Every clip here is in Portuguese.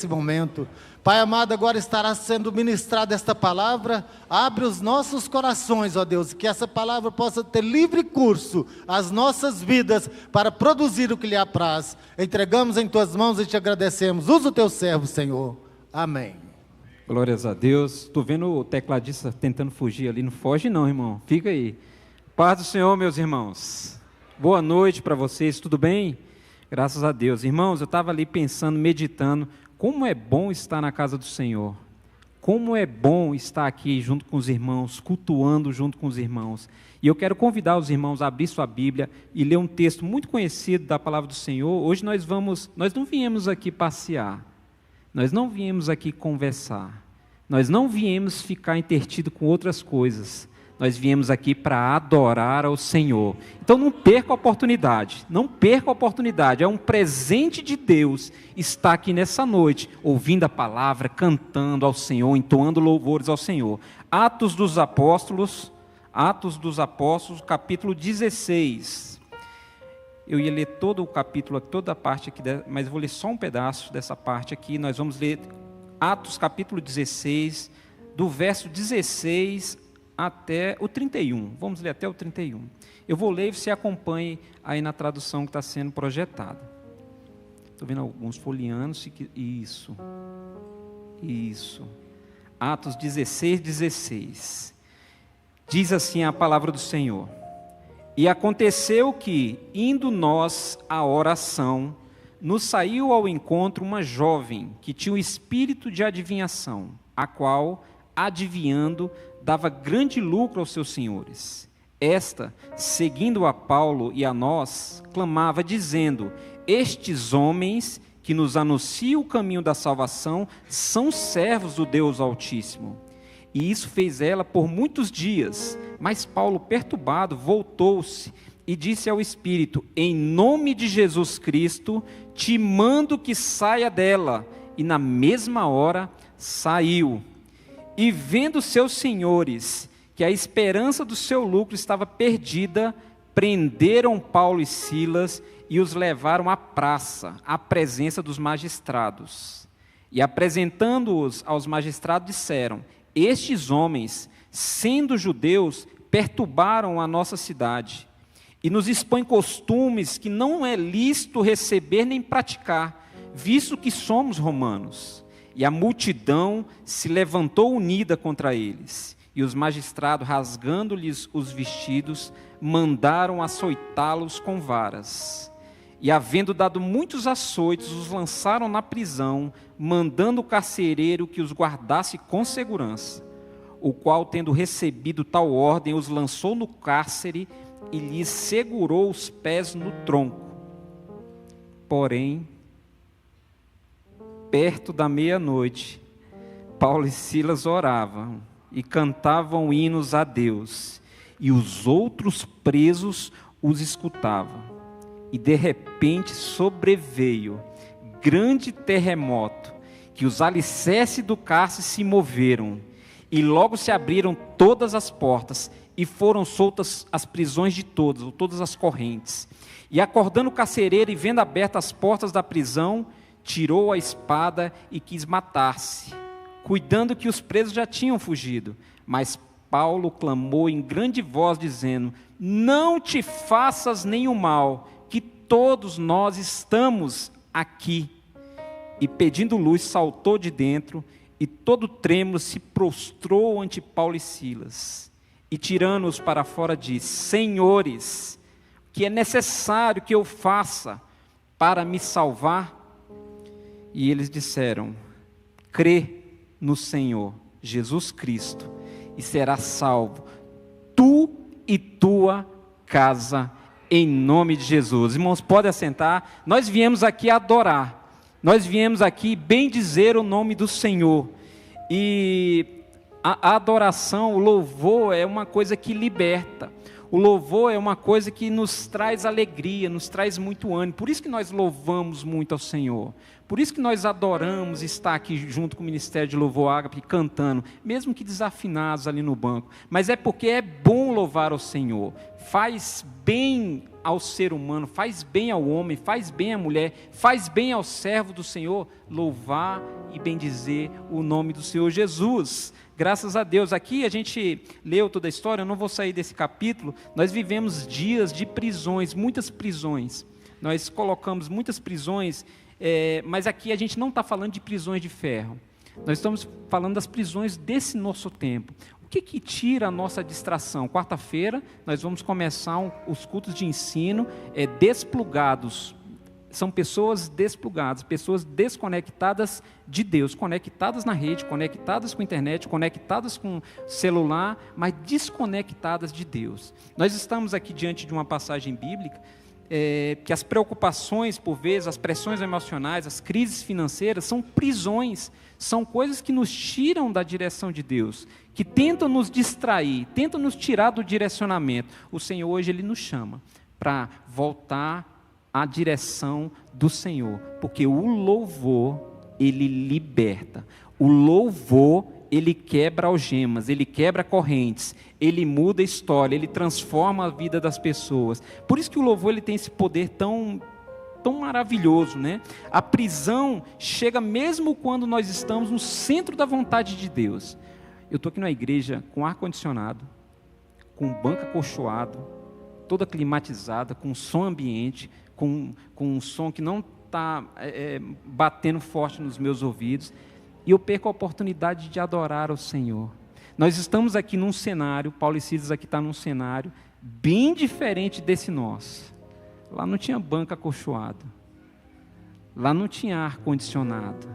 Nesse momento, Pai amado, agora estará sendo ministrada esta palavra. Abre os nossos corações, ó Deus, que essa palavra possa ter livre curso às nossas vidas para produzir o que lhe apraz. Entregamos em tuas mãos e te agradecemos. Usa o teu servo, Senhor. Amém. Glórias a Deus. Estou vendo o tecladista tentando fugir ali. Não foge não, irmão. Fica aí. Paz do Senhor, meus irmãos. Boa noite para vocês. Tudo bem? Graças a Deus. Irmãos, eu estava ali pensando, meditando. Como é bom estar na casa do Senhor. Como é bom estar aqui junto com os irmãos, cultuando junto com os irmãos. E eu quero convidar os irmãos a abrir sua Bíblia e ler um texto muito conhecido da palavra do Senhor. Hoje nós não viemos aqui passear. Nós não viemos aqui conversar. Nós não viemos ficar entretido com outras coisas. Nós viemos aqui para adorar ao Senhor. Então não perca a oportunidade, não perca a oportunidade. É um presente de Deus estar aqui nessa noite, ouvindo a palavra, cantando ao Senhor, entoando louvores ao Senhor. Atos dos Apóstolos, capítulo 16. Eu ia ler todo o capítulo, toda a parte aqui, mas vou ler só um pedaço dessa parte aqui. Nós vamos ler Atos capítulo 16, do verso 16 até o 31, vamos ler até o 31. Eu vou ler e você acompanhe aí na tradução que está sendo projetada. Estou vendo alguns folheando. Isso. Atos 16, 16. Diz assim a palavra do Senhor. E aconteceu que, indo nós à oração, nos saiu ao encontro uma jovem que tinha o espírito de adivinhação, a qual, adivinhando, dava grande lucro aos seus senhores. Esta, seguindo a Paulo e a nós, clamava dizendo: estes homens que nos anunciam o caminho da salvação são servos do Deus Altíssimo. E isso fez ela por muitos dias. Mas Paulo, perturbado, voltou-se e disse ao Espírito: em nome de Jesus Cristo, te mando que saia dela. E na mesma hora saiu. E vendo seus senhores que a esperança do seu lucro estava perdida, prenderam Paulo e Silas e os levaram à praça, à presença dos magistrados. E apresentando-os aos magistrados, disseram: estes homens, sendo judeus, perturbaram a nossa cidade e nos expõem costumes que não é lícito receber nem praticar, visto que somos romanos. E a multidão se levantou unida contra eles. E os magistrados, rasgando-lhes os vestidos, mandaram açoitá-los com varas. E havendo dado muitos açoites, os lançaram na prisão, mandando o carcereiro que os guardasse com segurança. O qual, tendo recebido tal ordem, os lançou no cárcere e lhes segurou os pés no tronco. Porém, perto da meia-noite, Paulo e Silas oravam e cantavam hinos a Deus, e os outros presos os escutavam. E de repente sobreveio grande terremoto, que os alicerces do cárcere se moveram, e logo se abriram todas as portas, e foram soltas as prisões de todos, ou todas as correntes. E acordando o carcereiro, e vendo abertas as portas da prisão, tirou a espada e quis matar-se, cuidando que os presos já tinham fugido. Mas Paulo clamou em grande voz, dizendo: não te faças nenhum mal, que todos nós estamos aqui. E pedindo luz, saltou de dentro, e todo trêmulo se prostrou ante Paulo e Silas. E tirando-os para fora, disse: senhores, o que é necessário que eu faça para me salvar? E eles disseram: crê no Senhor Jesus Cristo e serás salvo, tu e tua casa, em nome de Jesus. Irmãos, podem assentar. Nós viemos aqui adorar, nós viemos aqui bendizer o nome do Senhor. E a adoração, o louvor é uma coisa que liberta. O louvor é uma coisa que nos traz alegria, nos traz muito ânimo. Por isso que nós louvamos muito ao Senhor. Por isso que nós adoramos estar aqui junto com o Ministério de Louvor Ágape, cantando, mesmo que desafinados ali no banco. Mas é porque é bom louvar ao Senhor. Faz bem ao ser humano, faz bem ao homem, faz bem à mulher, faz bem ao servo do Senhor, louvar e bendizer o nome do Senhor Jesus. Graças a Deus. Aqui a gente leu toda a história, eu não vou sair desse capítulo. Nós vivemos dias de prisões, muitas prisões. Nós colocamos muitas prisões, mas aqui a gente não está falando de prisões de ferro. Nós estamos falando das prisões desse nosso tempo. O que tira a nossa distração? Quarta-feira nós vamos começar os cultos de ensino desplugados. São pessoas desplugadas, pessoas desconectadas de Deus, conectadas na rede, conectadas com a internet, conectadas com celular, mas desconectadas de Deus. Nós estamos aqui diante de uma passagem bíblica que as preocupações, por vezes, as pressões emocionais, as crises financeiras, são prisões, são coisas que nos tiram da direção de Deus, que tentam nos distrair, tentam nos tirar do direcionamento. O Senhor hoje Ele nos chama para voltar à direção do Senhor, porque o louvor, ele liberta, o louvor, ele quebra algemas, ele quebra correntes, ele muda a história, ele transforma a vida das pessoas. Por isso que o louvor ele tem esse poder tão maravilhoso, né? A prisão chega mesmo quando nós estamos no centro da vontade de Deus. Eu estou aqui na igreja com ar-condicionado, com banco acolchoado, toda climatizada, com som ambiente, com um som que não está batendo forte nos meus ouvidos, e eu perco a oportunidade de adorar ao Senhor. Nós estamos aqui num cenário, Paulo e Silas aqui está num cenário bem diferente desse nosso. Lá não tinha banco acolchoado, lá não tinha ar-condicionado.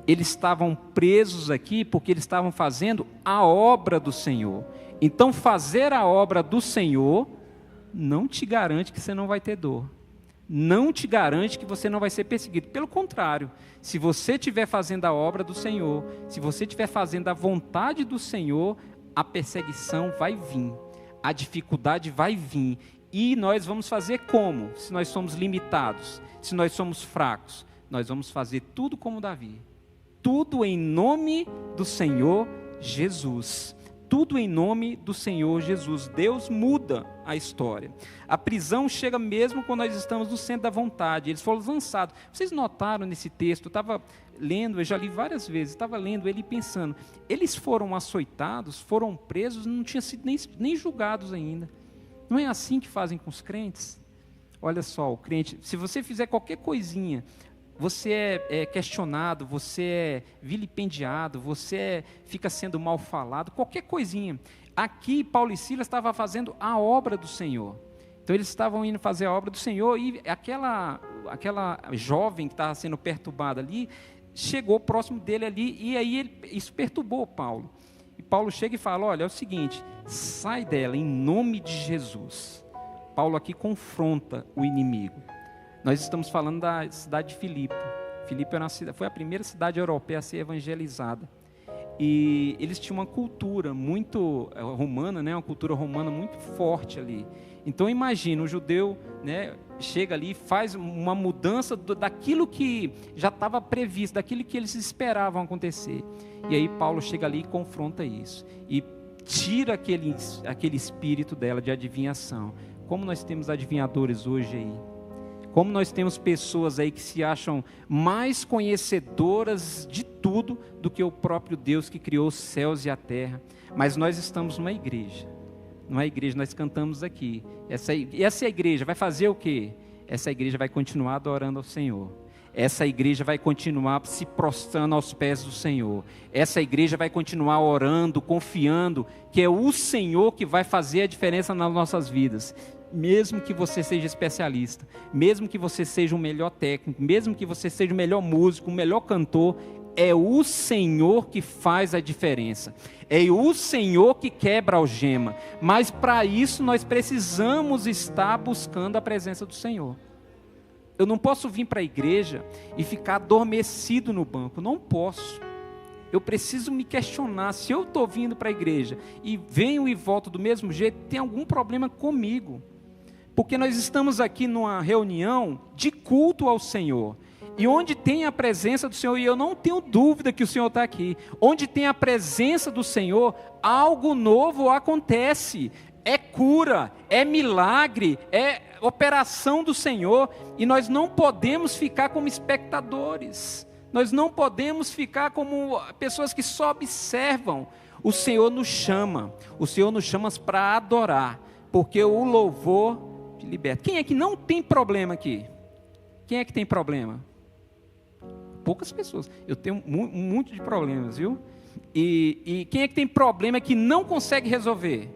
Eles estavam presos aqui porque eles estavam fazendo a obra do Senhor. Então fazer a obra do Senhor não te garante que você não vai ter dor. Não te garante que você não vai ser perseguido. Pelo contrário, se você estiver fazendo a obra do Senhor, se você estiver fazendo a vontade do Senhor, a perseguição vai vir, a dificuldade vai vir. E nós vamos fazer como? Se nós somos limitados, se nós somos fracos, nós vamos fazer tudo como Davi. Tudo em nome do Senhor Jesus. Tudo em nome do Senhor Jesus. Deus muda a história. A prisão chega mesmo quando nós estamos no centro da vontade. Eles foram lançados. Vocês notaram nesse texto, eu estava lendo, eu já li várias vezes, estava lendo ele pensando, eles foram açoitados, foram presos, não tinham sido nem julgados ainda. Não é assim que fazem com os crentes? Olha só, o crente, se você fizer qualquer coisinha, você é questionado, você é vilipendiado, você fica sendo mal falado, qualquer coisinha. Aqui, Paulo e Silas estavam fazendo a obra do Senhor. Então, eles estavam indo fazer a obra do Senhor e aquela jovem que estava sendo perturbada ali, chegou próximo dele ali e aí isso perturbou Paulo. E Paulo chega e fala, olha, é o seguinte, sai dela em nome de Jesus. Paulo aqui confronta o inimigo. Nós estamos falando da cidade de Filipe. Filipe foi a primeira cidade europeia a ser evangelizada. E eles tinham uma cultura muito romana, né? Uma cultura romana muito forte ali. Então imagina, o judeu, né, chega ali e faz uma mudança daquilo que já estava previsto, daquilo que eles esperavam acontecer. E aí Paulo chega ali e confronta isso. E tira aquele espírito dela de adivinhação. Como nós temos adivinhadores hoje aí. Como nós temos pessoas aí que se acham mais conhecedoras de tudo do que o próprio Deus que criou os céus e a terra. Mas nós estamos numa igreja. Numa igreja, nós cantamos aqui. Essa igreja vai fazer o quê? Essa igreja vai continuar adorando ao Senhor. Essa igreja vai continuar se prostrando aos pés do Senhor. Essa igreja vai continuar orando, confiando que é o Senhor que vai fazer a diferença nas nossas vidas. Mesmo que você seja especialista, mesmo que você seja o melhor técnico, mesmo que você seja o melhor músico, o melhor cantor, é o Senhor que faz a diferença. É o Senhor que quebra a algema. Mas para isso nós precisamos estar buscando a presença do Senhor. Eu não posso vir para a igreja e ficar adormecido no banco. Não posso. Eu preciso me questionar, se eu estou vindo para a igreja e venho e volto do mesmo jeito, tem algum problema comigo. Porque nós estamos aqui numa reunião de culto ao Senhor. E onde tem a presença do Senhor, e eu não tenho dúvida que o Senhor está aqui, onde tem a presença do Senhor, algo novo acontece. É cura, é milagre, é operação do Senhor. E nós não podemos ficar como espectadores. Nós não podemos ficar como pessoas que só observam. O Senhor nos chama para adorar, porque o louvor te liberta. Quem é que não tem problema aqui? Quem é que tem problema? Poucas pessoas. Eu tenho um monte de problemas, viu? E quem é que tem problema que não consegue resolver?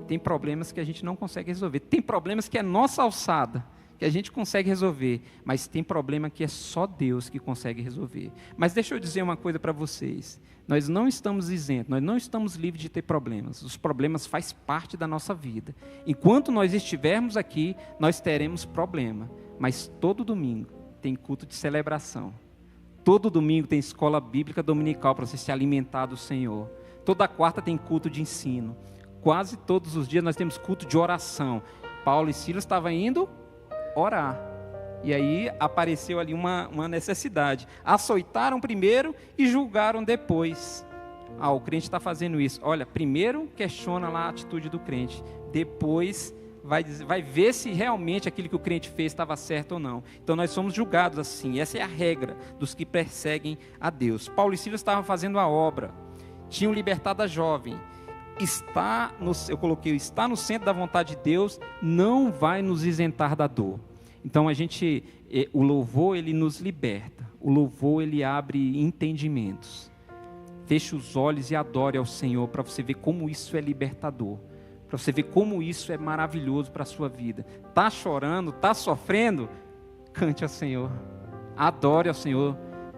Tem problemas que a gente não consegue resolver. Tem problemas que é nossa alçada, que a gente consegue resolver, mas tem problema que é só Deus que consegue resolver. Mas deixa eu dizer uma coisa para vocês, nós não estamos isentos, nós não estamos livres de ter problemas, os problemas fazem parte da nossa vida. Enquanto nós estivermos aqui, nós teremos problema, mas todo domingo tem culto de celebração, todo domingo tem escola bíblica dominical para você se alimentar do Senhor, toda quarta tem culto de ensino, quase todos os dias nós temos culto de oração. Paulo e Silas estavam indo orar. E aí apareceu ali uma necessidade. Açoitaram primeiro e julgaram depois. O crente está fazendo isso. Olha, primeiro questiona lá a atitude do crente. Depois vai ver se realmente aquilo que o crente fez estava certo ou não. Então nós somos julgados assim. Essa é a regra dos que perseguem a Deus. Paulo e Silas estavam fazendo a obra. Tinham libertado a jovem. Está no centro da vontade de Deus, não vai nos isentar da dor. Então o louvor ele nos liberta, o louvor ele abre entendimentos. Feche os olhos e adore ao Senhor para você ver como isso é libertador, para você ver como isso é maravilhoso para a sua vida. Está chorando, está sofrendo? Cante ao Senhor, adore ao Senhor.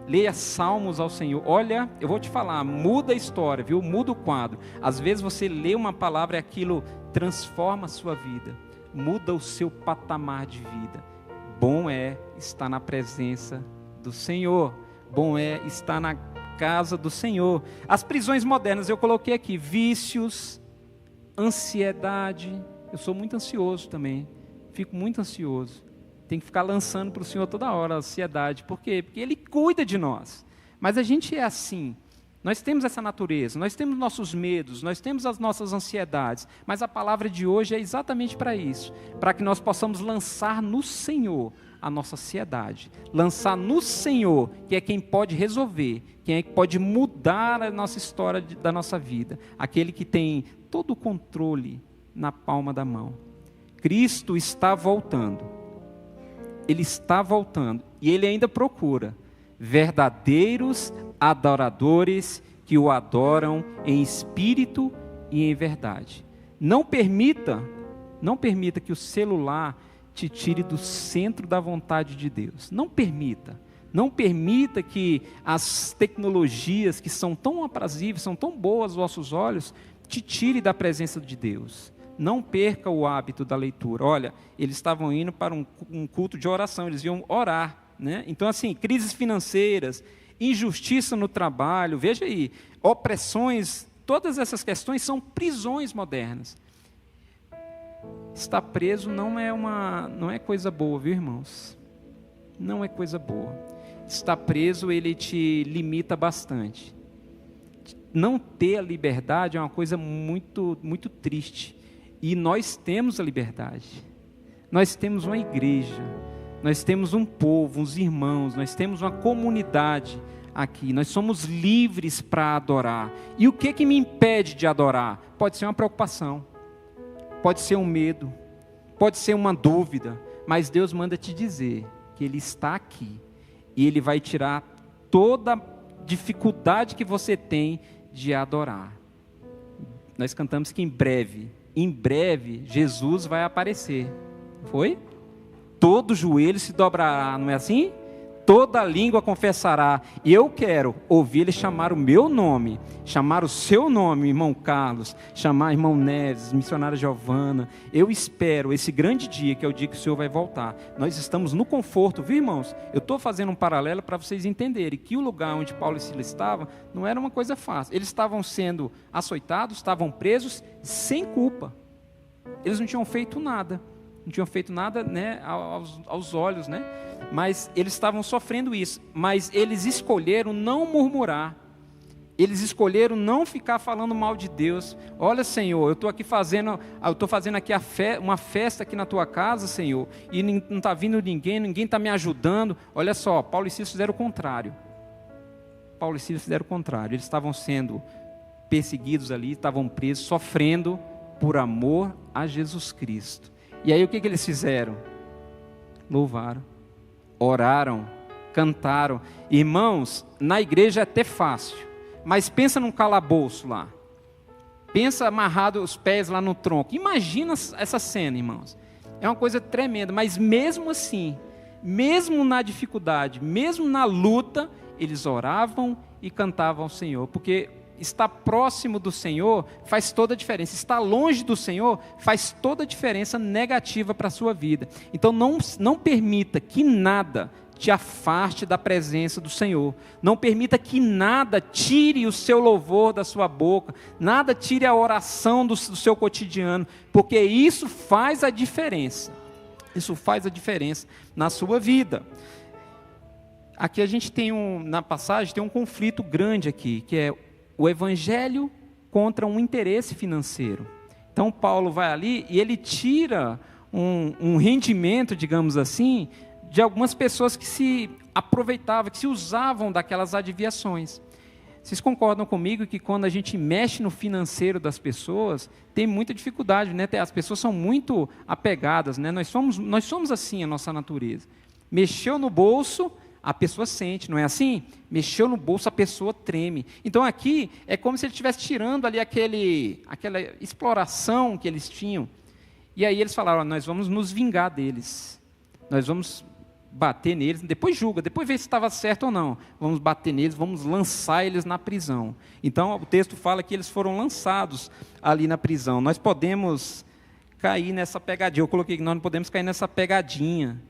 Leia salmos ao Senhor. Olha, eu vou te falar, muda a história, viu? Muda o quadro. Às vezes você lê uma palavra e aquilo transforma a sua vida. Muda o seu patamar de vida. Bom é estar na presença do Senhor. Bom é estar na casa do Senhor. As prisões modernas eu coloquei aqui. Vícios, ansiedade. Eu sou muito ansioso também. Fico muito ansioso. Tem que ficar lançando para o Senhor toda hora a ansiedade. Por quê? Porque Ele cuida de nós. Mas a gente é assim. Nós temos essa natureza, nós temos nossos medos, nós temos as nossas ansiedades. Mas a palavra de hoje é exatamente para isso. Para que nós possamos lançar no Senhor a nossa ansiedade. Lançar no Senhor, que é quem pode resolver, quem é que pode mudar a nossa história da nossa vida. Aquele que tem todo o controle na palma da mão. Cristo está voltando. Ele está voltando e Ele ainda procura verdadeiros adoradores que o adoram em espírito e em verdade. Não permita que o celular te tire do centro da vontade de Deus. Não permita que as tecnologias que são tão aprazíveis, são tão boas aos vossos olhos, te tire da presença de Deus. Não perca o hábito da leitura. Olha, eles estavam indo para um culto de oração, eles iam orar, né? Então, assim, crises financeiras, injustiça no trabalho, veja aí, opressões, todas essas questões são prisões modernas. Estar preso não é coisa boa, viu, irmãos? Não é coisa boa. Estar preso, ele te limita bastante. Não ter a liberdade é uma coisa muito, muito triste. E nós temos a liberdade, nós temos uma igreja, nós temos um povo, uns irmãos, nós temos uma comunidade aqui, nós somos livres para adorar. E o que me impede de adorar? Pode ser uma preocupação, pode ser um medo, pode ser uma dúvida, mas Deus manda te dizer que Ele está aqui, e Ele vai tirar toda a dificuldade que você tem de adorar. Nós cantamos que em breve, Jesus vai aparecer. Foi? Todo joelho se dobrará, não é assim? toda língua confessará. E eu quero ouvir ele chamar o meu nome, chamar o seu nome, irmão Carlos, chamar irmão Neves, missionária Giovana. Eu espero esse grande dia, que é o dia que o Senhor vai voltar. Nós estamos no conforto, viu, irmãos? Eu estou fazendo um paralelo para vocês entenderem que o lugar onde Paulo e Silas estavam não era uma coisa fácil. Eles estavam sendo açoitados, estavam presos sem culpa. Eles não tinham feito nada. Não tinham feito nada, né, aos olhos, né? Mas eles estavam sofrendo isso. Mas eles escolheram não murmurar. Eles escolheram não ficar falando mal de Deus. Olha, Senhor, eu estou fazendo aqui uma festa aqui na tua casa, Senhor, e não está vindo ninguém está me ajudando. Olha só, Paulo e Silas fizeram o contrário. Eles estavam sendo perseguidos ali, estavam presos, sofrendo por amor a Jesus Cristo. E aí o que eles fizeram? Louvaram, oraram, cantaram. Irmãos, na igreja é até fácil, mas pensa num calabouço lá. Pensa amarrado os pés lá no tronco. Imagina essa cena, irmãos. É uma coisa tremenda, mas mesmo assim, mesmo na dificuldade, mesmo na luta, eles oravam e cantavam ao Senhor, porque estar próximo do Senhor faz toda a diferença. Estar longe do Senhor faz toda a diferença negativa para a sua vida. Então não permita que nada te afaste da presença do Senhor. Não permita que nada tire o seu louvor da sua boca, nada tire a oração do seu cotidiano, porque isso faz a diferença. Isso faz a diferença na sua vida. Aqui a gente tem na passagem tem um conflito grande aqui, que é o evangelho contra um interesse financeiro. Então Paulo vai ali e ele tira um rendimento, digamos assim, de algumas pessoas que se aproveitavam, que se usavam daquelas adivinhações. Vocês concordam comigo que quando a gente mexe no financeiro das pessoas, tem muita dificuldade, né? As pessoas são muito apegadas, né? Nós somos assim, a nossa natureza. Mexeu no bolso, a pessoa sente, não é assim? Mexeu no bolso, a pessoa treme. Então aqui é como se ele estivesse tirando ali aquela exploração que eles tinham. E aí eles falaram, nós vamos nos vingar deles. Nós vamos bater neles, depois julga, depois vê se estava certo ou não. Vamos bater neles, vamos lançar eles na prisão. Então o texto fala que eles foram lançados ali na prisão. Nós podemos cair nessa pegadinha. Eu coloquei que nós não podemos cair nessa pegadinha.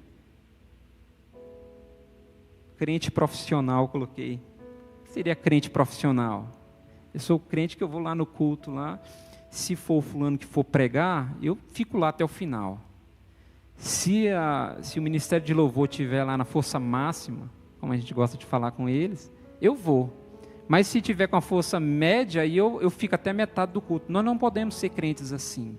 Crente profissional, coloquei. O que seria crente profissional? Eu sou crente que eu vou lá no culto, lá. Se for o fulano que for pregar, eu fico lá até o final. Se o Ministério de Louvor estiver lá na força máxima, como a gente gosta de falar com eles, eu vou. Mas se tiver com a força média, eu fico até metade do culto. Nós não podemos ser crentes assim.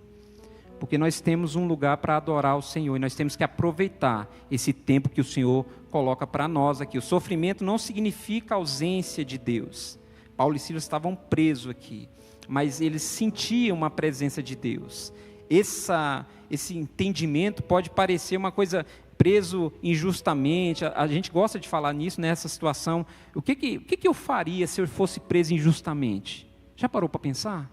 Porque nós temos um lugar para adorar o Senhor, e nós temos que aproveitar esse tempo que o Senhor coloca para nós aqui. O sofrimento não significa ausência de Deus. Paulo e Silas estavam presos aqui, mas eles sentiam uma presença de Deus. Esse entendimento pode parecer uma coisa preso injustamente. A gente gosta de falar nisso, nessa situação. O que eu faria se eu fosse preso injustamente? Já parou para pensar?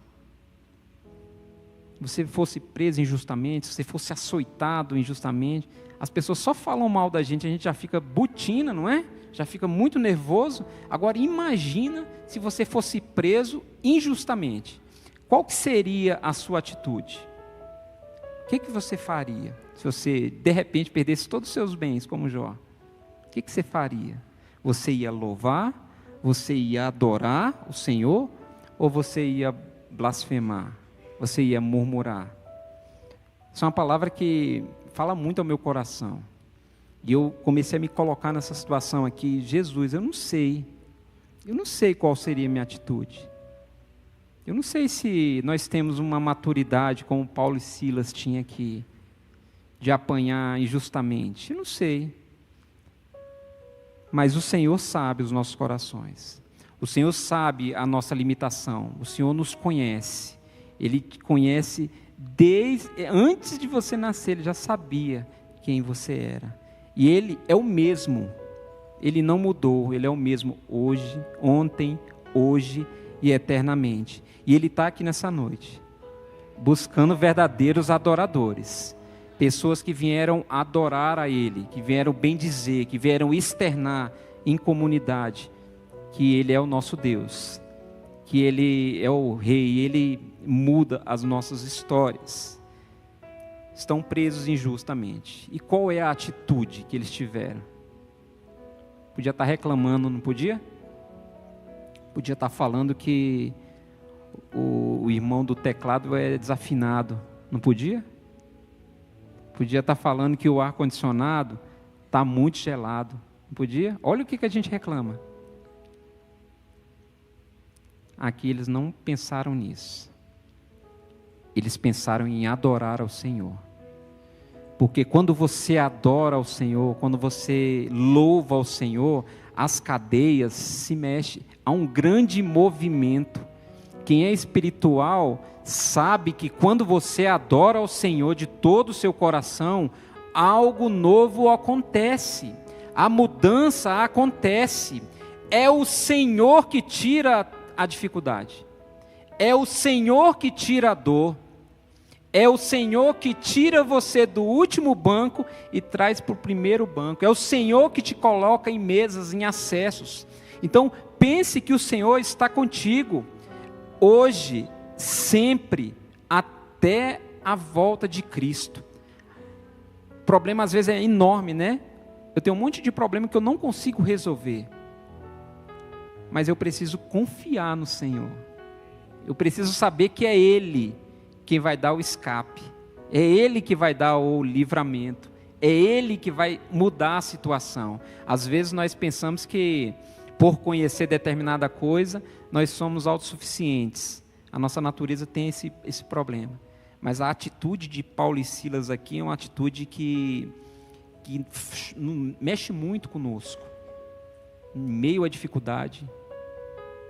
Você fosse preso injustamente, se você fosse açoitado injustamente, as pessoas só falam mal da gente, a gente já fica butina, não é? Já fica muito nervoso. Agora imagina se você fosse preso injustamente. Qual que seria a sua atitude? O que você faria se você de repente perdesse todos os seus bens como Jó? O que você faria? Você ia louvar? Você ia adorar o Senhor? Ou você ia blasfemar? Você ia murmurar? Isso é uma palavra que fala muito ao meu coração. E eu comecei a me colocar nessa situação aqui. Jesus, eu não sei qual seria a minha atitude. Eu não sei se nós temos uma maturidade como Paulo e Silas tinham aqui, de apanhar injustamente. Eu não sei. Mas o Senhor sabe os nossos corações. O Senhor sabe a nossa limitação. O Senhor nos conhece. Ele te conhece antes de você nascer, Ele já sabia quem você era. E Ele é o mesmo. Ele não mudou. Ele é o mesmo hoje, ontem, hoje e eternamente. E Ele está aqui nessa noite, buscando verdadeiros adoradores. pessoas que vieram adorar a Ele, que vieram bendizer, que vieram externar em comunidade que Ele é o nosso Deus, que Ele é o Rei, Ele muda as nossas histórias. Estão presos injustamente. E qual é a atitude que eles tiveram? Podia estar reclamando, não podia? Podia estar falando que o irmão do teclado é desafinado, não podia? Podia estar falando que o ar-condicionado está muito gelado, não podia? Olha o que a gente reclama. Aqui eles não pensaram nisso. Eles pensaram em adorar ao Senhor. Porque quando você adora ao Senhor, quando você louva ao Senhor, as cadeias se mexem. Há um grande movimento. Quem é espiritual sabe que quando você adora ao Senhor de todo o seu coração, algo novo acontece. A mudança acontece. É o Senhor que tira a dificuldade. É o Senhor que tira a dor. É o Senhor que tira você do último banco e traz para o primeiro banco. É o Senhor que te coloca em mesas, em acessos. Então, pense que o Senhor está contigo, hoje, sempre, até a volta de Cristo. O problema às vezes é enorme, né? Eu tenho um monte de problema que eu não consigo resolver. Mas eu preciso confiar no Senhor. Eu preciso saber que é Ele quem vai dar o escape, é Ele que vai dar o livramento, é Ele que vai mudar a situação. Às vezes nós pensamos que por conhecer determinada coisa, nós somos autossuficientes. A nossa natureza tem esse problema. Mas a atitude de Paulo e Silas aqui é uma atitude que mexe muito conosco. Em meio à dificuldade,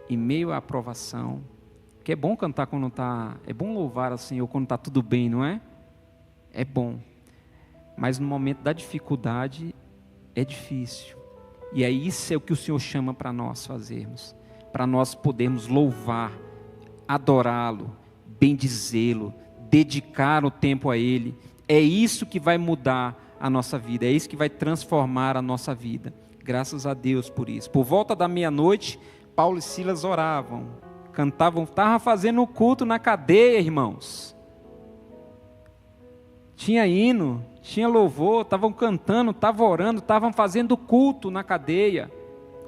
em meio à aprovação. Que é bom cantar quando está... É bom louvar ao Senhor quando está tudo bem, não é? É bom. Mas no momento da dificuldade, é difícil. E é isso o que o Senhor chama para nós fazermos. Para nós podermos louvar, adorá-lo, bendizê-lo, dedicar o tempo a Ele. É isso que vai mudar a nossa vida. É isso que vai transformar a nossa vida. Graças a Deus por isso. Por volta da meia-noite, Paulo e Silas oravam. Cantavam, estavam fazendo o culto na cadeia, irmãos. Tinha hino, tinha louvor, estavam cantando, estavam orando, estavam fazendo culto na cadeia,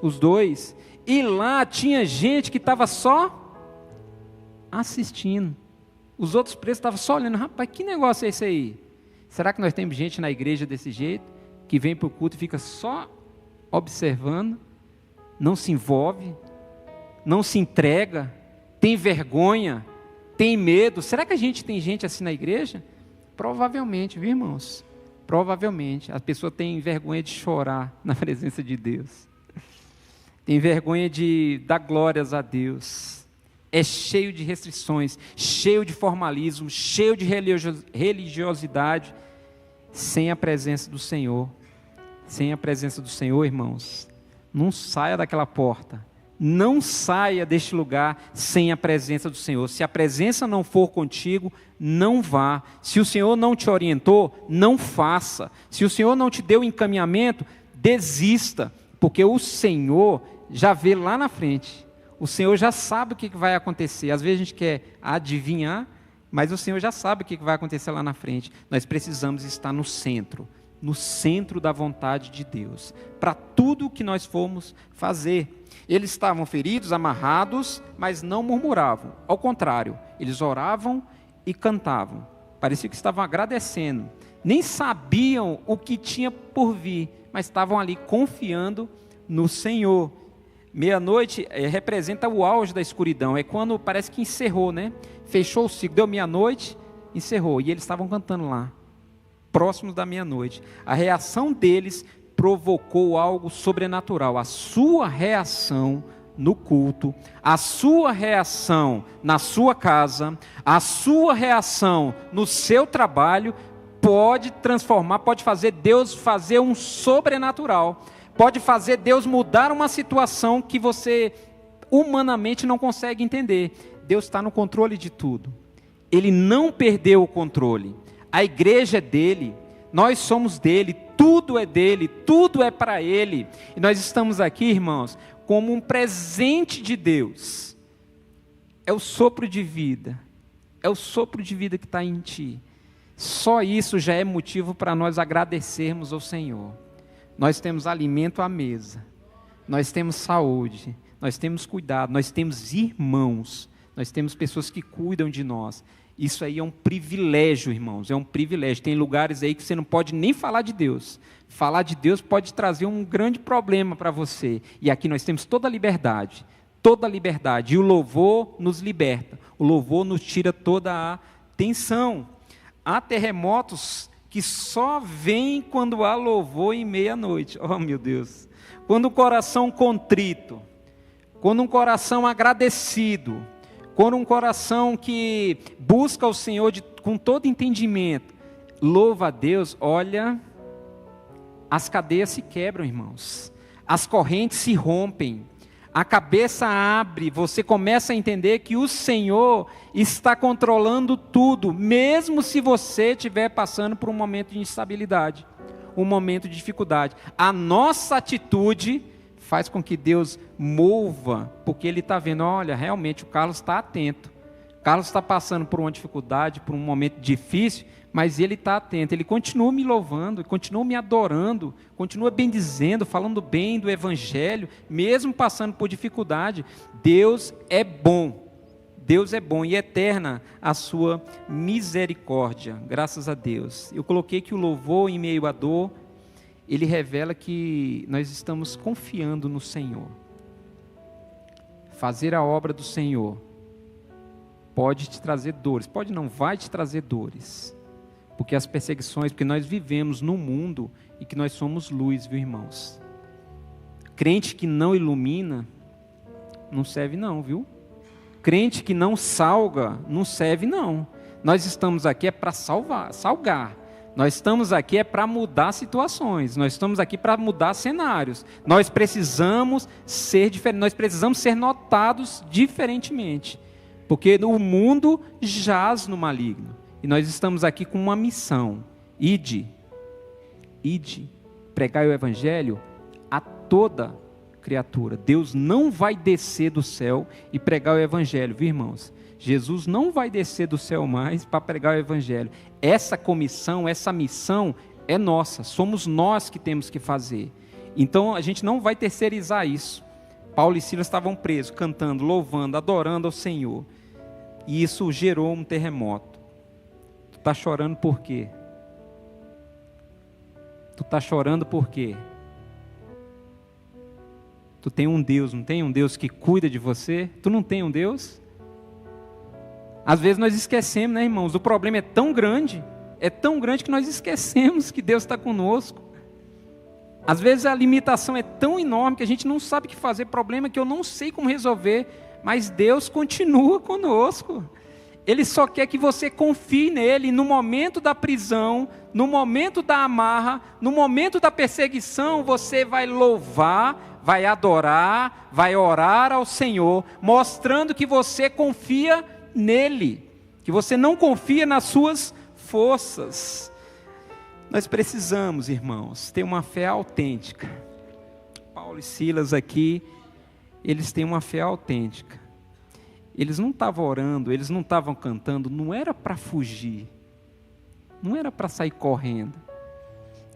os dois. E lá tinha gente que estava só assistindo. Os outros presos estavam só olhando. Rapaz, que negócio é esse aí? Será que nós temos gente na igreja desse jeito, que vem para o culto e fica só observando, não se envolve, não se entrega, tem vergonha, tem medo? Será que a gente tem gente assim na igreja? Provavelmente, viu, irmãos? Provavelmente. A pessoa tem vergonha de chorar na presença de Deus. Tem vergonha de dar glórias a Deus. É cheio de restrições, cheio de formalismo, cheio de religiosidade, sem a presença do Senhor. Sem a presença do Senhor, irmãos, não saia daquela porta. Não saia deste lugar sem a presença do Senhor. Se a presença não for contigo, não vá. Se o Senhor não te orientou, não faça. Se o Senhor não te deu encaminhamento, desista. Porque o Senhor já vê lá na frente. O Senhor já sabe o que vai acontecer. Às vezes a gente quer adivinhar, mas o Senhor já sabe o que vai acontecer lá na frente. Nós precisamos estar no centro da vontade de Deus, para tudo o que nós formos fazer. Eles estavam feridos, amarrados, mas não murmuravam. Ao contrário, eles oravam e cantavam. Parecia que estavam agradecendo. Nem sabiam o que tinha por vir, mas estavam ali confiando no Senhor. Meia-noite representa o auge da escuridão. É quando parece que encerrou, né? Fechou o ciclo, deu meia-noite, encerrou. E eles estavam cantando lá, próximos da meia-noite. A reação deles provocou algo sobrenatural. A sua reação no culto, a sua reação na sua casa, a sua reação no seu trabalho, pode transformar, pode fazer Deus fazer um sobrenatural, pode fazer Deus mudar uma situação que você humanamente não consegue entender. Deus está no controle de tudo. Ele não perdeu o controle. A igreja é dele, nós somos dele, tudo é para ele. E nós estamos aqui, irmãos, como um presente de Deus. É o sopro de vida, que está em ti. Só isso já é motivo para nós agradecermos ao Senhor. Nós temos alimento à mesa, nós temos saúde, nós temos cuidado, nós temos irmãos, nós temos pessoas que cuidam de nós. Isso aí é um privilégio, irmãos, é um privilégio. Tem lugares aí que você não pode nem falar de Deus. Falar de Deus pode trazer um grande problema para você. E aqui nós temos toda a liberdade. E o louvor nos liberta. O louvor nos tira toda a tensão. Há terremotos que só vêm quando há louvor em meia-noite. Oh, meu Deus! Quando o coração contrito, quando um coração agradecido, quando um coração que busca o Senhor com todo entendimento, louva a Deus, olha, as cadeias se quebram, irmãos, as correntes se rompem, a cabeça abre, você começa a entender que o Senhor está controlando tudo, mesmo se você estiver passando por um momento de instabilidade, um momento de dificuldade. A nossa atitude faz com que Deus mova, porque Ele está vendo, olha, realmente o Carlos está atento. O Carlos está passando por uma dificuldade, por um momento difícil, mas ele está atento. Ele continua me louvando, continua me adorando, continua bendizendo, falando bem do Evangelho, mesmo passando por dificuldade. Deus é bom e eterna a sua misericórdia, graças a Deus. Eu coloquei que o louvor em meio à dor, ele revela que nós estamos confiando no Senhor. Fazer a obra do Senhor pode te trazer dores, pode não, vai te trazer dores, porque as perseguições, porque nós vivemos no mundo e que nós somos luz, viu, irmãos? Crente que não ilumina, não serve não, viu? Crente que não salga, não serve não. Nós estamos aqui para salgar. Nós estamos aqui para mudar situações, nós estamos aqui para mudar cenários. Nós precisamos ser diferentes, nós precisamos ser notados diferentemente, porque o mundo jaz no maligno. E nós estamos aqui com uma missão: ide, pregai o Evangelho a toda criatura. Deus não vai descer do céu e pregar o Evangelho, viu, irmãos? Jesus não vai descer do céu mais para pregar o Evangelho. Essa comissão, essa missão é nossa, somos nós que temos que fazer. Então a gente não vai terceirizar isso. Paulo e Silas estavam presos, cantando, louvando, adorando ao Senhor. E isso gerou um terremoto. Tu está chorando por quê? Tu está chorando por quê? Tu tem um Deus, não tem um Deus que cuida de você? Tu não tem um Deus? Às vezes nós esquecemos, né, irmãos? O problema é tão grande que nós esquecemos que Deus está conosco. Às vezes a limitação é tão enorme que a gente não sabe o que fazer, problema que eu não sei como resolver, mas Deus continua conosco. Ele só quer que você confie nele. No momento da prisão, no momento da amarra, no momento da perseguição, você vai louvar, vai adorar, vai orar ao Senhor, mostrando que você confia nele, que você não confia nas suas forças. Nós precisamos, irmãos, ter uma fé autêntica. Paulo e Silas aqui, eles têm uma fé autêntica. Eles não estavam orando, eles não estavam cantando, não era para fugir, não era para sair correndo.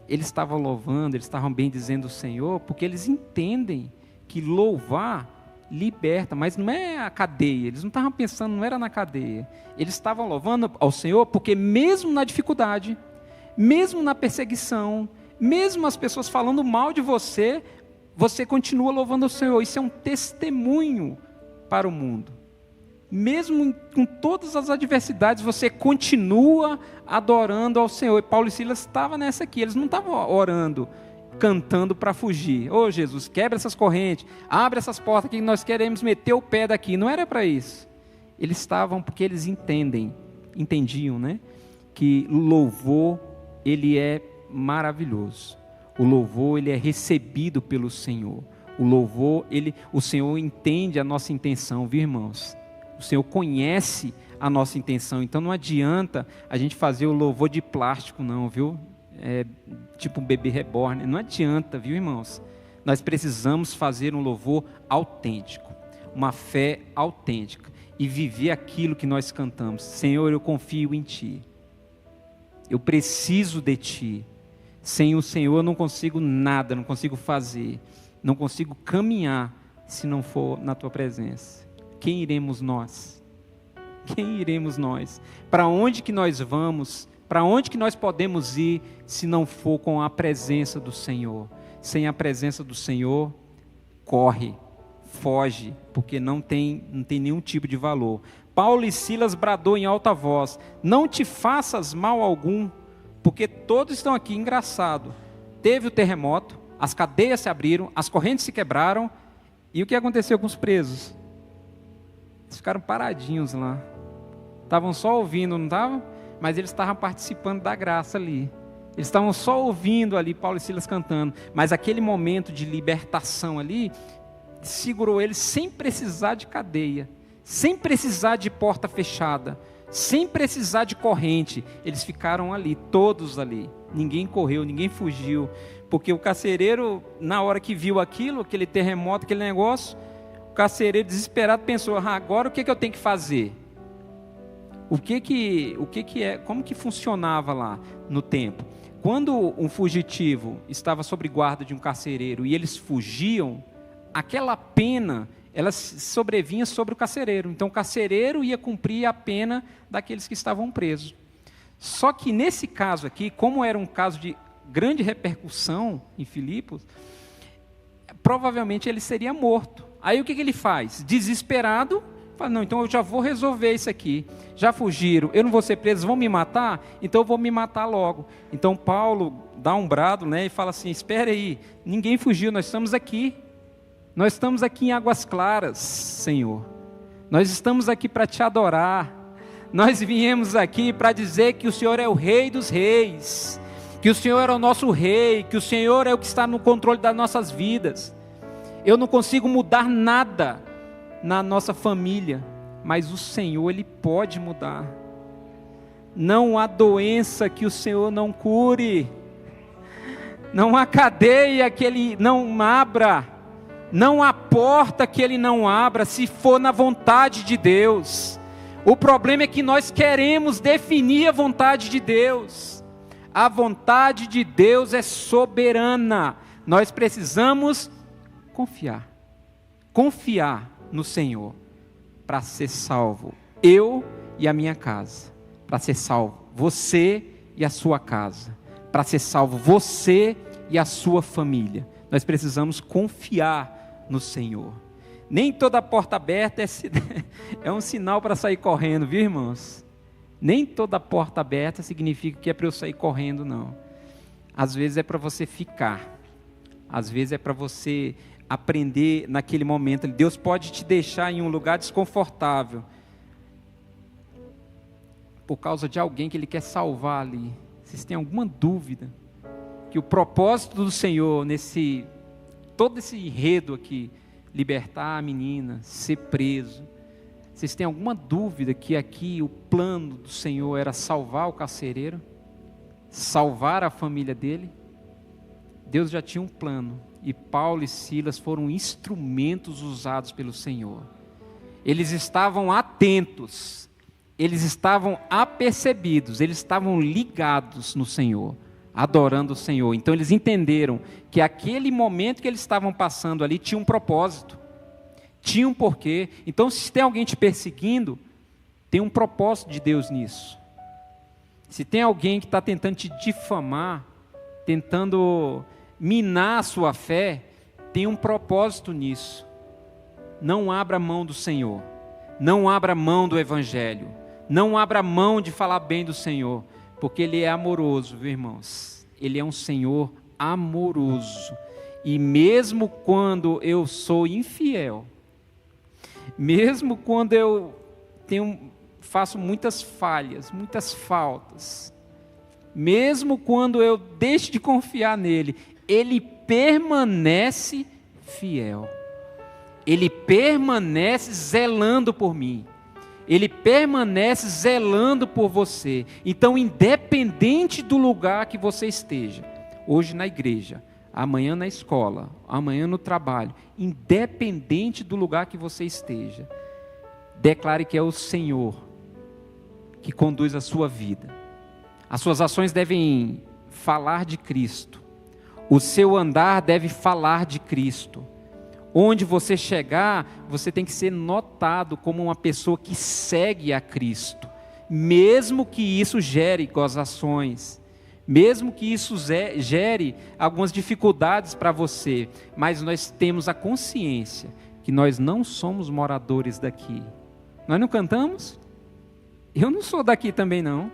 Eles estavam louvando, eles estavam bendizendo o Senhor, porque eles entendem que louvar liberta, mas não é a cadeia. Eles não estavam pensando, não era na cadeia. Eles estavam louvando ao Senhor, porque mesmo na dificuldade, mesmo na perseguição, mesmo as pessoas falando mal de você, você continua louvando ao Senhor. Isso é um testemunho para o mundo. Mesmo com todas as adversidades, você continua adorando ao Senhor. E Paulo e Silas estavam nessa aqui, eles não estavam orando, cantando para fugir. Ô Jesus, quebra essas correntes, abre essas portas que nós queremos meter o pé daqui. Não era para isso. Eles estavam porque eles entendiam, né? Que o louvor, ele é maravilhoso. O louvor, ele é recebido pelo Senhor. O louvor, o Senhor entende a nossa intenção, viu, irmãos? O Senhor conhece a nossa intenção. Então não adianta a gente fazer o louvor de plástico não, viu? Tipo um bebê reborn, não adianta, viu, irmãos? Nós precisamos fazer um louvor autêntico, uma fé autêntica e viver aquilo que nós cantamos. Senhor, eu confio em Ti, eu preciso de Ti. Sem o Senhor eu não consigo nada, não consigo fazer, não consigo caminhar se não for na Tua presença. Quem iremos nós? Quem iremos nós? Para onde que nós vamos? Para onde que nós podemos ir se não for com a presença do Senhor? Sem a presença do Senhor, corre, foge, porque não tem nenhum tipo de valor. Paulo e Silas bradou em alta voz: não te faças mal algum, porque todos estão aqui. Engraçado, teve o terremoto, as cadeias se abriram, as correntes se quebraram, e o que aconteceu com os presos? Eles ficaram paradinhos lá, estavam só ouvindo, não estavam? Mas eles estavam participando da graça ali, eles estavam só ouvindo ali Paulo e Silas cantando, mas aquele momento de libertação ali, segurou eles sem precisar de cadeia, sem precisar de porta fechada, sem precisar de corrente. Eles ficaram ali, todos ali, ninguém correu, ninguém fugiu, porque o carcereiro, na hora que viu aquilo, aquele terremoto, aquele negócio, o carcereiro desesperado pensou: agora o que eu tenho que fazer? O que é, como que funcionava lá no tempo? Quando um fugitivo estava sob guarda de um carcereiro e eles fugiam, aquela pena, ela sobrevinha sobre o carcereiro. Então o carcereiro ia cumprir a pena daqueles que estavam presos. Só que nesse caso aqui, como era um caso de grande repercussão em Filipos, provavelmente ele seria morto. Aí o que ele faz? Desesperado, fala: não, então eu já vou resolver isso aqui. Já fugiram, eu não vou ser preso, vão me matar? Então eu vou me matar logo. Então Paulo dá um brado, né, e fala assim: espere aí, ninguém fugiu, nós estamos aqui. Nós estamos aqui em Águas Claras, Senhor. Nós estamos aqui para Te adorar. Nós viemos aqui para dizer que o Senhor é o Rei dos Reis, que o Senhor é o nosso Rei, que o Senhor é o que está no controle das nossas vidas. Eu não consigo mudar nada na nossa família, mas o Senhor, Ele pode mudar. Não há doença que o Senhor não cure, não há cadeia que Ele não abra, não há porta que Ele não abra, se for na vontade de Deus. O problema é que nós queremos definir a vontade de Deus. A vontade de Deus é soberana. Nós precisamos confiar no Senhor para ser salvo, eu e a minha casa, para ser salvo você e a sua casa, para ser salvo você e a sua família. Nós precisamos confiar no Senhor. Nem toda porta aberta é um sinal para sair correndo, viu, irmãos? Nem toda porta aberta significa que é para eu sair correndo, não. Às vezes é para você ficar, às vezes é para você aprender naquele momento. Deus pode te deixar em um lugar desconfortável por causa de alguém que Ele quer salvar ali. Vocês têm alguma dúvida que o propósito do Senhor todo esse enredo aqui, libertar a menina, ser preso, vocês têm alguma dúvida que aqui o plano do Senhor era salvar o carcereiro, salvar a família dele? Deus já tinha um plano, e Paulo e Silas foram instrumentos usados pelo Senhor. Eles estavam atentos, eles estavam apercebidos, eles estavam ligados no Senhor, adorando o Senhor. Então eles entenderam que aquele momento que eles estavam passando ali tinha um propósito, tinha um porquê. Então, se tem alguém te perseguindo, tem um propósito de Deus nisso. Se tem alguém que está tentando te difamar, tentando minar a sua fé, tem um propósito nisso. Não abra mão do Senhor, não abra mão do Evangelho, não abra mão de falar bem do Senhor, porque Ele é amoroso, viu, irmãos? Ele é um Senhor amoroso. E mesmo quando eu sou infiel, mesmo quando eu faço muitas falhas, muitas faltas, mesmo quando eu deixo de confiar nele, Ele permanece fiel. Ele permanece zelando por mim. Ele permanece zelando por você. Então, independente do lugar que você esteja, hoje na igreja, amanhã na escola, amanhã no trabalho, independente do lugar que você esteja, declare que é o Senhor que conduz a sua vida. As suas ações devem falar de Cristo. O seu andar deve falar de Cristo. Onde você chegar, você tem que ser notado como uma pessoa que segue a Cristo, mesmo que isso gere gozações, mesmo que isso gere algumas dificuldades para você, mas nós temos a consciência que nós não somos moradores daqui. Nós não cantamos? Eu não sou daqui também não.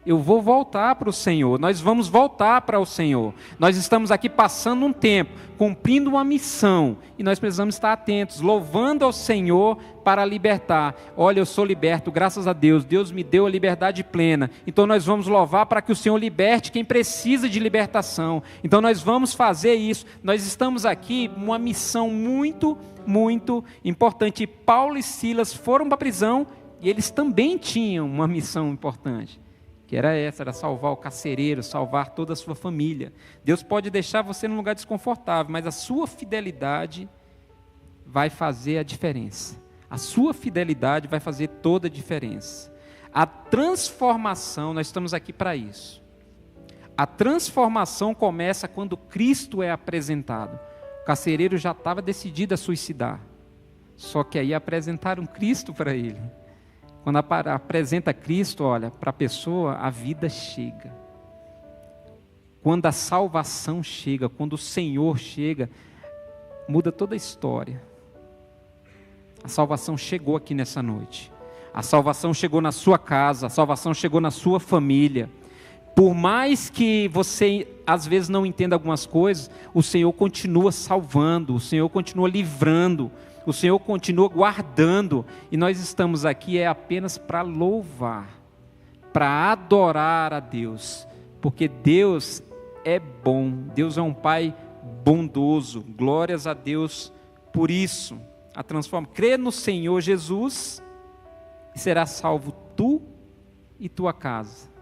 Eu vou voltar para o Senhor, nós vamos voltar para o Senhor. Nós estamos aqui passando um tempo, cumprindo uma missão, e nós precisamos estar atentos, louvando ao Senhor para libertar. Olha, eu sou liberto, graças a Deus, Deus me deu a liberdade plena. Então nós vamos louvar para que o Senhor liberte quem precisa de libertação. Então nós vamos fazer isso. Nós estamos aqui, uma missão muito, muito importante. Paulo e Silas foram para a prisão, e eles também tinham uma missão importante. Que era essa, era salvar o carcereiro, salvar toda a sua família. Deus pode deixar você num lugar desconfortável, mas a sua fidelidade vai fazer a diferença. A sua fidelidade vai fazer toda a diferença. A transformação, nós estamos aqui para isso. A transformação começa quando Cristo é apresentado. O carcereiro já estava decidido a suicidar, só que aí apresentaram Cristo para ele. Quando apresenta Cristo, olha, para a pessoa a vida chega. Quando a salvação chega, quando o Senhor chega, muda toda a história. A salvação chegou aqui nessa noite. A salvação chegou na sua casa, a salvação chegou na sua família. Por mais que você às vezes não entenda algumas coisas, o Senhor continua salvando, o Senhor continua livrando, o Senhor continua guardando, e nós estamos aqui apenas para louvar, para adorar a Deus, porque Deus é bom, Deus é um Pai bondoso, glórias a Deus por isso. A transforma, crê no Senhor Jesus e será salvo tu e tua casa.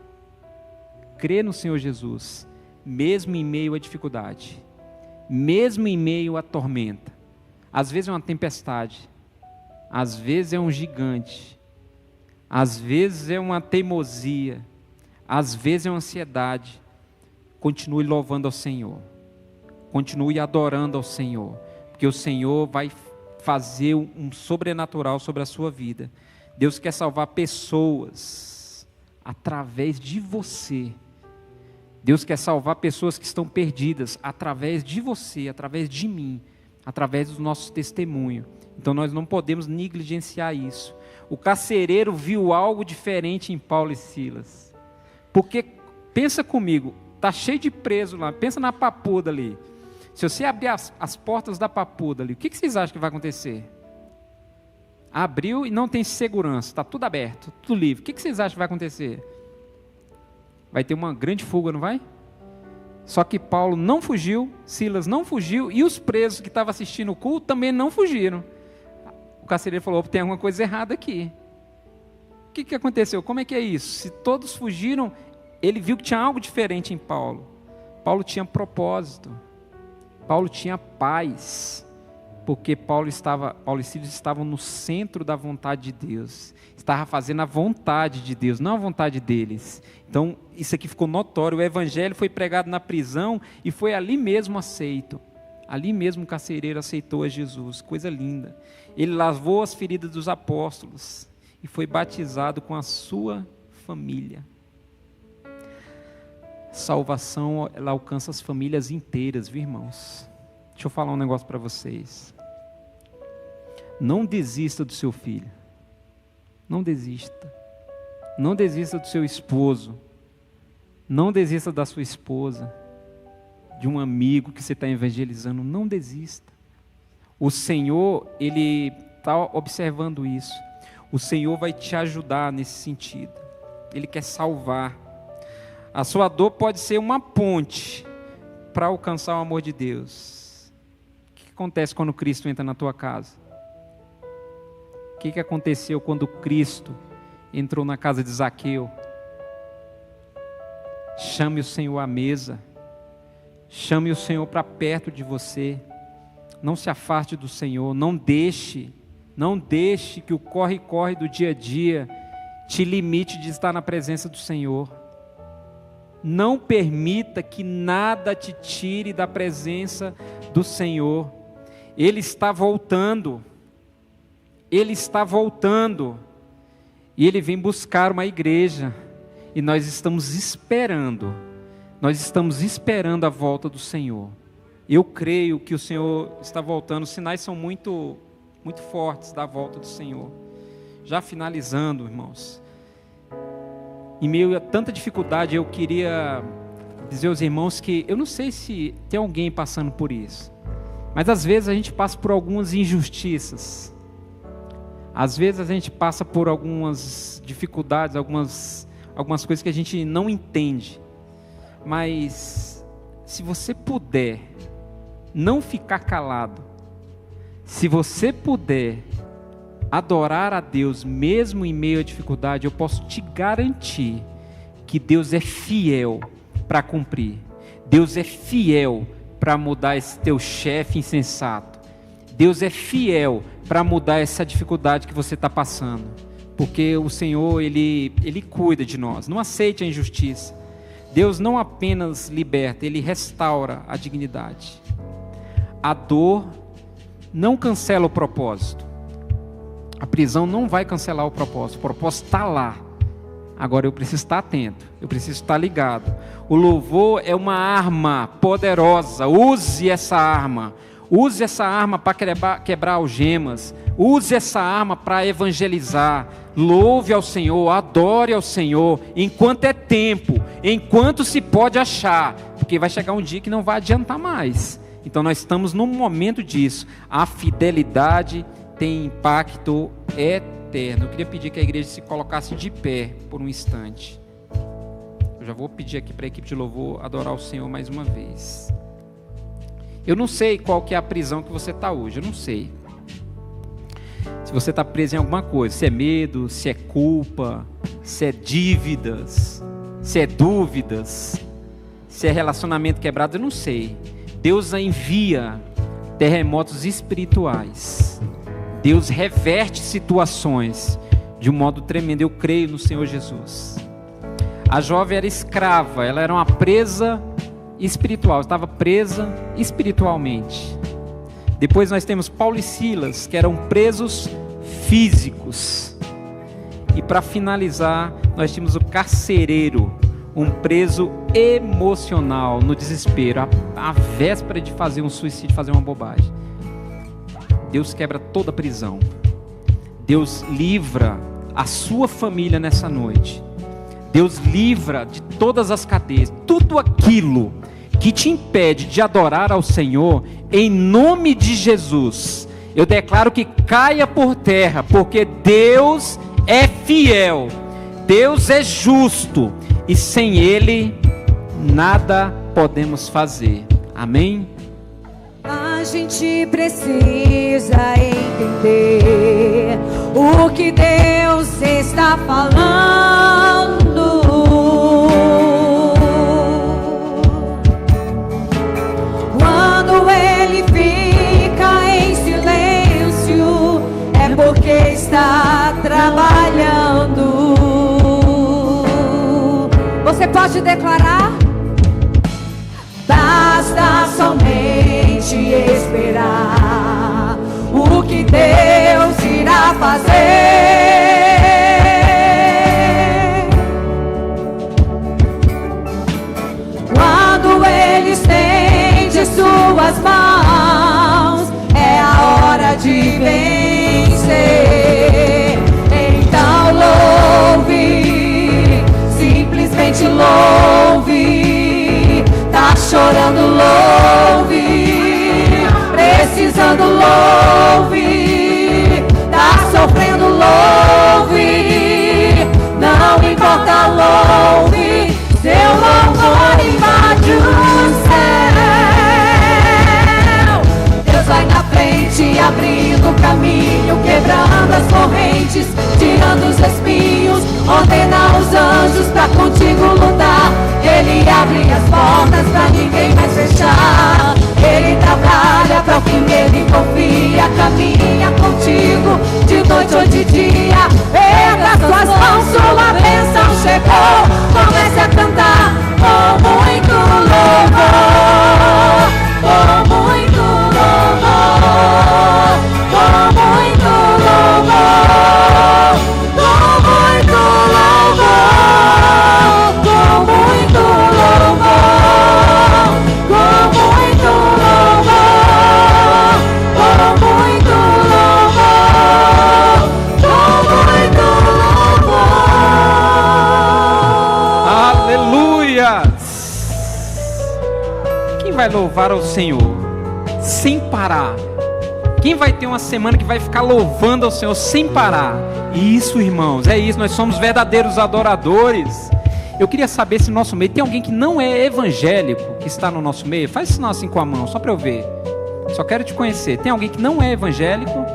Crê no Senhor Jesus, mesmo em meio à dificuldade, mesmo em meio à tormenta. Às vezes é uma tempestade, às vezes é um gigante, às vezes é uma teimosia, às vezes é uma ansiedade. Continue louvando ao Senhor, continue adorando ao Senhor, porque o Senhor vai fazer um sobrenatural sobre a sua vida. Deus quer salvar pessoas através de você. Deus quer salvar pessoas que estão perdidas através de você, através de mim, através do nosso testemunho. Então nós não podemos negligenciar isso. O carcereiro viu algo diferente em Paulo e Silas. Porque, pensa comigo, está cheio de preso lá, pensa na Papuda ali. Se você abrir as portas da Papuda ali, o que vocês acham que vai acontecer? Abriu e não tem segurança, está tudo aberto, tudo livre. O que vocês acham que vai acontecer? Vai ter uma grande fuga, não vai? Só que Paulo não fugiu, Silas não fugiu, e os presos que estavam assistindo o culto também não fugiram. O carcereiro falou, tem alguma coisa errada aqui. O que aconteceu? Como é que é isso? Se todos fugiram, ele viu que tinha algo diferente em Paulo. Paulo tinha propósito, Paulo tinha paz, porque Paulo e Silas estavam no centro da vontade de Deus, estava fazendo a vontade de Deus, não a vontade deles. Então isso aqui ficou notório, o evangelho foi pregado na prisão e foi ali mesmo aceito, ali mesmo o carcereiro aceitou a Jesus, coisa linda. Ele lavou as feridas dos apóstolos e foi batizado com a sua família. Salvação, ela alcança as famílias inteiras, viu, irmãos? Deixa eu falar um negócio para vocês. Não desista do seu filho. Não desista. Não desista do seu esposo. Não desista da sua esposa. De um amigo que você está evangelizando. Não desista. O Senhor, Ele está observando isso. O Senhor vai te ajudar nesse sentido. Ele quer salvar. A sua dor pode ser uma ponte para alcançar o amor de Deus. O que acontece quando Cristo entra na tua casa? O que aconteceu quando Cristo entrou na casa de Zaqueu. Chame o Senhor à mesa. Chame o Senhor para perto de você. Não se afaste do Senhor. Não deixe que o corre-corre do dia a dia te limite de estar na presença do Senhor. Não permita que nada te tire da presença do Senhor. Ele está voltando. Ele está voltando. E Ele vem buscar uma igreja. E nós estamos esperando. Nós estamos esperando a volta do Senhor. Eu creio que o Senhor está voltando. Os sinais são muito fortes da volta do Senhor. Já finalizando, irmãos. Em meio a tanta dificuldade, eu queria dizer aos irmãos que eu não sei se tem alguém passando por isso, mas às vezes a gente passa por algumas injustiças, às vezes a gente passa por algumas dificuldades, algumas coisas que a gente não entende, mas se você puder não ficar calado, se você puder adorar a Deus mesmo em meio à dificuldade, eu posso te garantir que Deus é fiel para cumprir. Deus é fiel para mudar esse teu chefe insensato. Deus é fiel para mudar essa dificuldade que você está passando. Porque o Senhor, Ele cuida de nós. Não aceite a injustiça. Deus não apenas liberta, Ele restaura a dignidade. A dor não cancela o propósito. A prisão não vai cancelar o propósito está lá. Agora eu preciso estar atento, eu preciso estar ligado. O louvor é uma arma poderosa, use essa arma para quebrar algemas, use essa arma para evangelizar. Louve ao Senhor, adore ao Senhor, enquanto é tempo, enquanto se pode achar, porque vai chegar um dia que não vai adiantar mais. Então nós estamos num momento disso. A fidelidade tem impacto eterno. Eu queria pedir que a igreja se colocasse de pé por um instante. Eu já vou pedir aqui para a equipe de louvor adorar o Senhor mais uma vez. Eu não sei qual que é a prisão que você está hoje, eu não sei. Se você está preso em alguma coisa, se é medo, se é culpa, se é dívidas, se é dúvidas, se é relacionamento quebrado, eu não sei. Deus envia terremotos espirituais. Deus reverte situações de um modo tremendo. Eu creio no Senhor Jesus. A jovem era escrava, ela era uma presa espiritual, estava presa espiritualmente. Depois nós temos Paulo e Silas, que eram presos físicos. E para finalizar, nós tínhamos o carcereiro, um preso emocional, no desespero, a véspera de fazer um suicídio, fazer uma bobagem. Deus quebra toda a prisão. Deus livra a sua família nessa noite. Deus livra de todas as cadeias. Tudo aquilo que te impede de adorar ao Senhor, em nome de Jesus, eu declaro que caia por terra, porque Deus é fiel, Deus é justo, e sem Ele, nada podemos fazer. Amém? A gente precisa entender o que Deus está falando. Quando Ele fica em silêncio, é porque está trabalhando. Você pode declarar? Basta somente esperar o que Deus irá fazer. Quando Ele estende suas mãos, é a hora de vencer. Então louve, simplesmente louve. Tá chorando, louve. Precisando, louve. Tá sofrendo, louve. das correntes, tirando os espinhos, ordena aos anjos pra contigo lutar. Ele abre as portas pra ninguém mais fechar. Ele trabalha pra quem ele confia, caminha contigo de noite ou de dia. Erga suas mãos, sua bênção chegou. Comece a cantar com muito louvor, com muito louvor, com muito louvor, com muito louvor, com muito louvor, com muito louvor, com muito louvor, com muito louvor. Aleluias! Quem vai louvar ao Senhor sem parar? Quem vai ter uma semana que vai ficar louvando ao Senhor sem parar? Isso, irmãos, é isso, nós somos verdadeiros adoradores. Eu queria saber se no nosso meio tem alguém que não é evangélico, que está no nosso meio. Faz sinal assim com a mão, só para eu ver. Só quero te conhecer. Tem alguém que não é evangélico?